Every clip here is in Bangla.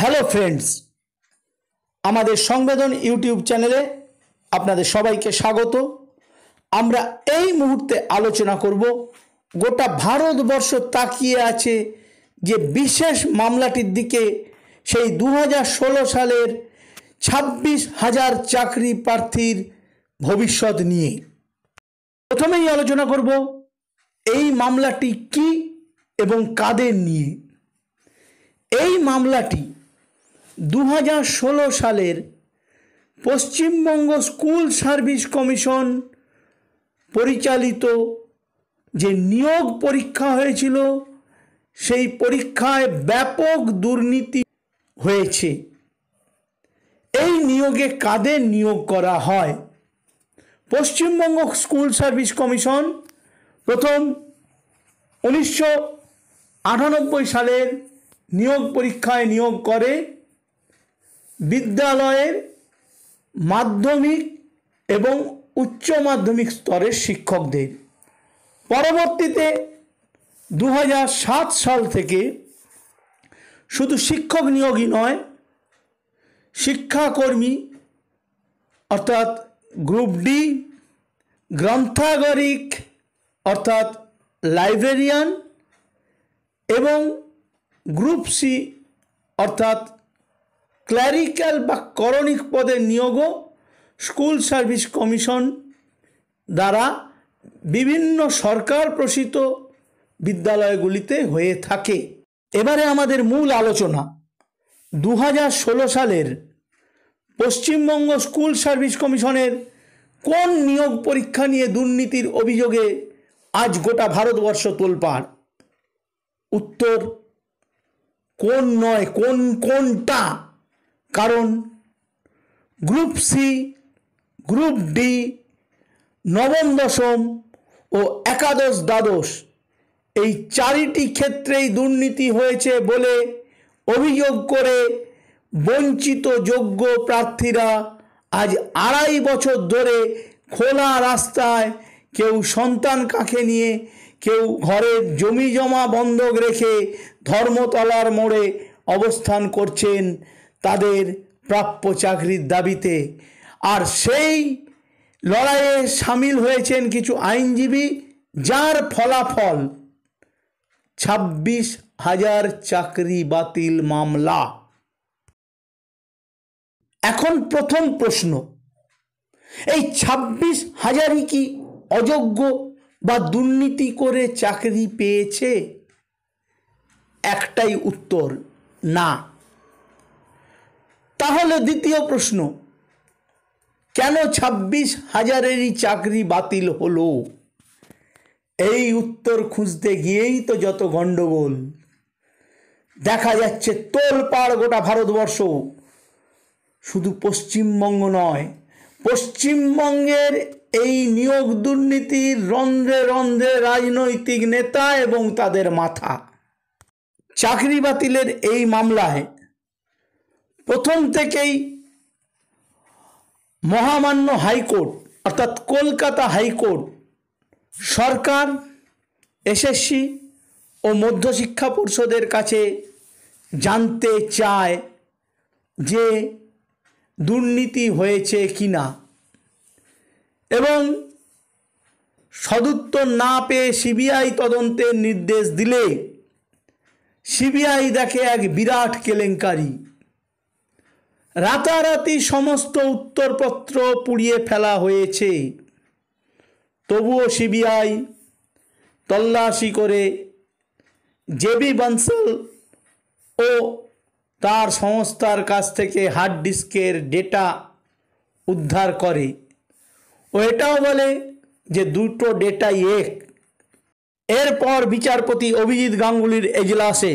হ্যালো ফ্রেন্ডস, আমাদের সংবেদন ইউটিউব চ্যানেলে আপনাদের সবাইকে স্বাগত। আমরা এই মুহূর্তে আলোচনা করব গোটা ভারতবর্ষ তাকিয়ে আছে যে বিশেষ মামলাটির দিকে, সেই 2016 সালের 26,000 চাকরি প্রার্থীর ভবিষ্যৎ নিয়ে। প্রথমেই আলোচনা করব এই মামলাটি কি এবং কাদের নিয়ে। এই মামলাটি 2016 সালের পশ্চিমবঙ্গ স্কুল সার্ভিস কমিশন পরিচালিত যে নিয়োগ পরীক্ষা হয়েছিল, সেই পরীক্ষায় ব্যাপক দুর্নীতি হয়েছে। এই নিয়োগে কাদের নিয়োগ করা হয়? পশ্চিমবঙ্গ স্কুল সার্ভিস কমিশন প্রথম 1998 সালের নিয়োগ পরীক্ষায় নিয়োগ করে বিদ্যালয়ের মাধ্যমিক এবং উচ্চ মাধ্যমিক স্তরের শিক্ষকদের। পরবর্তীতে 2007 সাল থেকে শুধু শিক্ষক নিয়োগই নয়, শিক্ষাকর্মী অর্থাৎ গ্রুপ ডি, গ্রন্থাগারিক অর্থাৎ লাইব্রেরিয়ান এবং গ্রুপ সি অর্থাৎ ক্লারিক্যাল বা করণিক পদের নিয়োগও স্কুল সার্ভিস কমিশন দ্বারা বিভিন্ন সরকার প্রসূত বিদ্যালয়গুলিতে হয়ে থাকে। এবারে আমাদের মূল আলোচনা 2016 সালের পশ্চিমবঙ্গ স্কুল সার্ভিস কমিশনের কোন নিয়োগ পরীক্ষা নিয়ে দুর্নীতির অভিযোগে আজ গোটা ভারতবর্ষ তোলপাড়। উত্তর কোন নয়, কোনটা। কারণ গ্রুপ সি, গ্রুপ ডি, নবম দশম ও একাদশ দ্বাদশ এই চারিটি ক্ষেত্রেই দুর্নীতি হয়েছে বলে অভিযোগ করে বঞ্চিত যোগ্য প্রার্থীরা আজ 2.5 বছর ধরে খোলা রাস্তায়, কেউ সন্তান কাঁখে নিয়ে, কেউ ঘরের জমি জমা বন্ধক রেখে ধর্মতলার মোড়ে অবস্থান করছেন তাদের প্রাপ্য চাকরির দাবিতে। আর সেই লড়াইয়ে সামিল হয়েছেন কিছু আইনজীবী, যার ফলাফল 26,000 চাকরি বাতিল মামলা। এখন প্রথম প্রশ্ন, এই 26,000ই কি অযোগ্য বা দুর্নীতি করে চাকরি পেয়েছে? একটাই উত্তর, না। তাহলে দ্বিতীয় প্রশ্ন, কেন 26,000-এরই চাকরি বাতিল হলো? এই উত্তর খুঁজতে গিয়েই তো যত গণ্ডগোল। দেখা যাচ্ছে তোলপাড় গোটা ভারতবর্ষ, শুধু পশ্চিমবঙ্গ নয়, পশ্চিমবঙ্গের এই নিয়োগ দুর্নীতির রন্ধ্রে রন্ধ্রে রাজনৈতিক নেতা এবং তাদের মাথা। চাকরি বাতিলের এই মামলায় প্রথম থেকেই মহামান্য হাইকোর্ট অর্থাৎ কলকাতা হাইকোর্ট সরকার, এসএসসি ও মধ্যশিক্ষা পর্ষদের কাছে জানতে চায় যে দুর্নীতি হয়েছে কিনা, এবং সদুত্তর না পেয়ে সিবিআই তদন্তের নির্দেশ দিলে সিবিআই দেখে এক বিরাট কেলেঙ্কারি। রাতারাতি সমস্ত উত্তরপত্র পুড়িয়ে ফেলা হয়েছে। তবুও সিবিআই তল্লাশি করে জেবি বানসাল ও তার সংস্থার কাছ থেকে হার্ড ডিস্কের ডেটা উদ্ধার করে ও এটাও বলে যে দুটো ডেটাই এক। এরপর বিচারপতি অভিজিৎ গাঙ্গুলির এজলাসে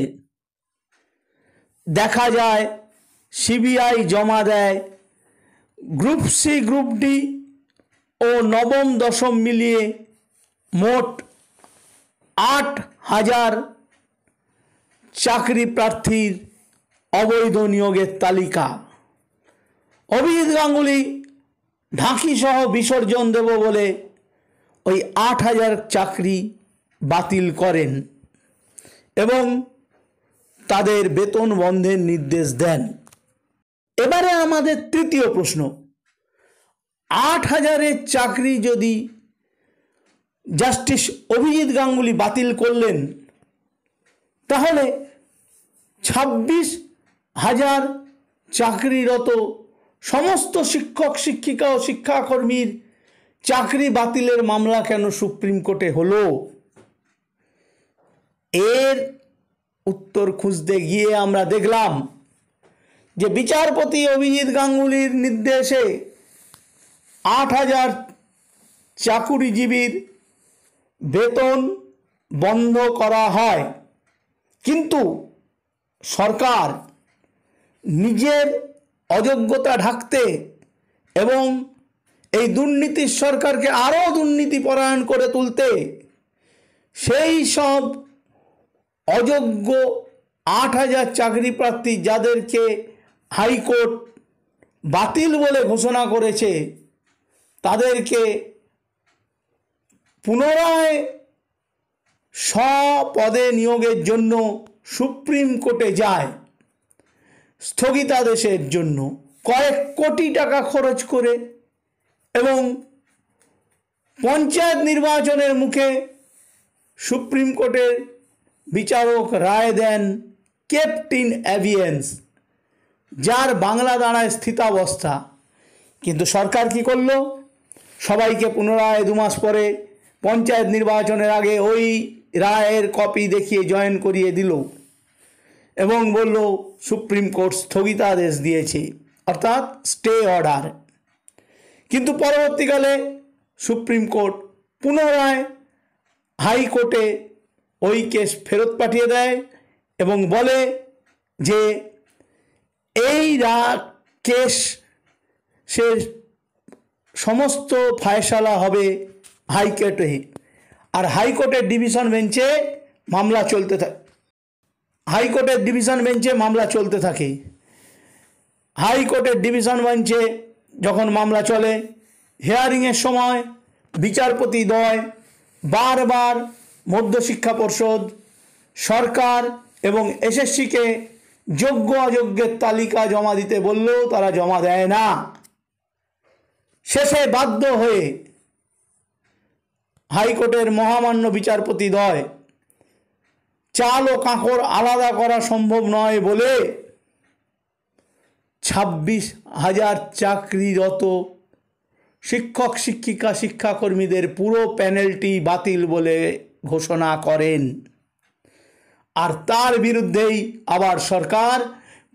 দেখা যায় সিবিআই জমা দেয় গ্রুপ সি, গ্রুপ ডি ও নবম দশম মিলিয়ে মোট 8,000 চাকরি প্রার্থীর অবৈধ নিয়োগের তালিকা। অভিজিৎ গাঙ্গুলি ঢাকি সহ বিসর্জন দেব বলে ওই 8,000 চাকরি বাতিল করেন এবং তাদের বেতন বন্ধের নির্দেশ দেন। এবারে আমাদের তৃতীয় প্রশ্ন, 8,000-এর চাকরি যদি জাস্টিস অভিজিৎ গাঙ্গুলি বাতিল করলেন, তাহলে 26,000 চাকরিরত সমস্ত শিক্ষক শিক্ষিকা ও শিক্ষাকর্মীর চাকরি বাতিলের মামলা কেন সুপ্রিম কোর্টে হলো? এর উত্তর খুঁজতে গিয়ে আমরা দেখলাম যে বিচারপতি অভিজিৎ গাঙ্গুলির নির্দেশে 8,000 চাকুরিজীবীর বেতন বন্ধ করা হয়, কিন্তু সরকার নিজের অযোগ্যতা ঢাকতে এবং এই দুর্নীতির সরকারকে আরও দুর্নীতিপরায়ণ করে তুলতে সেই সব অযোগ্য 8,000 চাকরি প্রার্থী, যাদেরকে হাইকোর্ট বাতিল বলে ঘোষণা করেছে, তাদেরকে পুনরায় স্বপদে নিয়োগের জন্য সুপ্রিম কোর্টে যায় স্থগিতাদেশের জন্য কয়েক কোটি টাকা খরচ করে, এবং পঞ্চায়েত নির্বাচনের মুখে সুপ্রিম কোর্টের বিচারক রায় দেন কেপ্ট ইন অ্যাবিয়েন্স, যার বাংলা দাঁড়ায় স্থিতাবস্থা। কিন্তু সরকার কি করলো? সবাইকে পুনরায় 2 মাস পরে পঞ্চায়েত নির্বাচনের আগে ওই রায়ের কপি দেখিয়ে জয়েন করিয়ে দিল এবং বলল সুপ্রিম কোর্ট স্থগিতাদেশ দিয়েছে, অর্থাৎ স্টে অর্ডার। কিন্তু পরবর্তীকালে সুপ্রিম কোর্ট পুনরায় হাইকোর্টে ওই কেস ফেরত পাঠিয়ে দেয় এবং বলে যে এই কেসের সমস্ত ফয়সালা হবে হাইকোর্টে, আর হাইকোর্টের ডিভিশন বেঞ্চে মামলা চলতে থাকে। হাইকোর্টের ডিভিশন বেঞ্চে যখন মামলা চলে, হিয়ারিংয়ের সময় বিচারপতি দ্বয় বারবার মধ্যশিক্ষা পর্ষদ, সরকার এবং এসএসসিকে যোগ্য অযোগ্যের তালিকা জমা দিতে বললেও তারা জমা দেয় না। শেষে বাধ্য হয়ে হাইকোর্টের মহামান্য বিচারপতি দ্বয় চাল ও কাঁকড় আলাদা করা সম্ভব নয় বলে 26,000 চাকরিরত শিক্ষক শিক্ষিকা শিক্ষাকর্মীদের পুরো প্যানেলটি বাতিল বলে ঘোষণা করেন। আর তার বিরুদ্ধেই আবার সরকার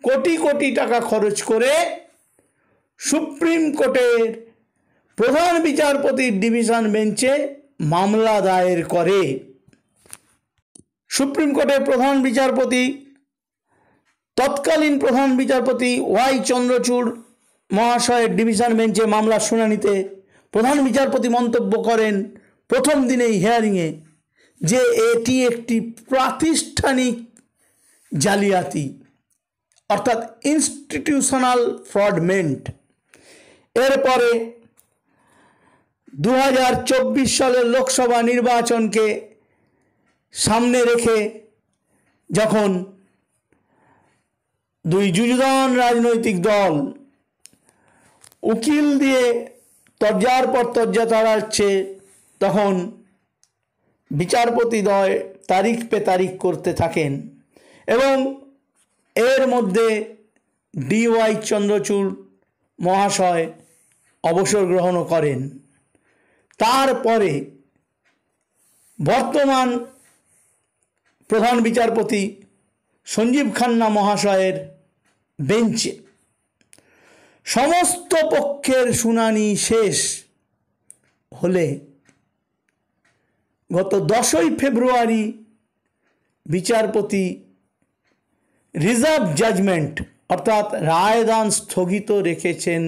কোটি কোটি টাকা খরচ করে সুপ্রিম কোর্টের প্রধান বিচারপতির ডিভিশন বেঞ্চে মামলা দায়ের করে। সুপ্রিম কোর্টের প্রধান বিচারপতি, তৎকালীন প্রধান বিচারপতি ওয়াই চন্দ্রচূড় মহাশয়ের ডিভিশন বেঞ্চে মামলার শুনানিতে প্রধান বিচারপতি মন্তব্য করেন প্রথম দিনেই হিয়ারিংয়ে যে এটি একটি প্রাতিষ্ঠানিক জালিয়াতি, অর্থাৎ ইনস্টিটিউশনাল ফ্রডমেন্ট। এরপরে 2024 সালের লোকসভা নির্বাচনকে সামনে রেখে যখন দুই যুযুধান রাজনৈতিক দল উকিল দিয়ে তরজার পর তরজা চালাচ্ছে, তখন বিচারপতি দ্বয় তারিখ পে তারিখ করতে থাকেন এবং এর মধ্যে DY চন্দ্রচূড় মহাশয় অবসর গ্রহণ করেন। তারপরে বর্তমান প্রধান বিচারপতি সঞ্জীব খান্না মহাশয়ের বেঞ্চে সমস্ত পক্ষের শুনানি শেষ হলে গত 10ই ফেব্রুয়ারি বিচারপতি রিজার্ভ জাজমেন্ট অর্থাৎ রায়দান স্থগিত রেখেছেন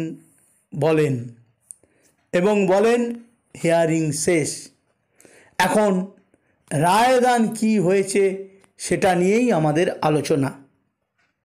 বলেন এবং বলেন হিয়ারিং শেষ। এখন রায়দান কি হয়েছে সেটা নিয়েই আমাদের আলোচনা।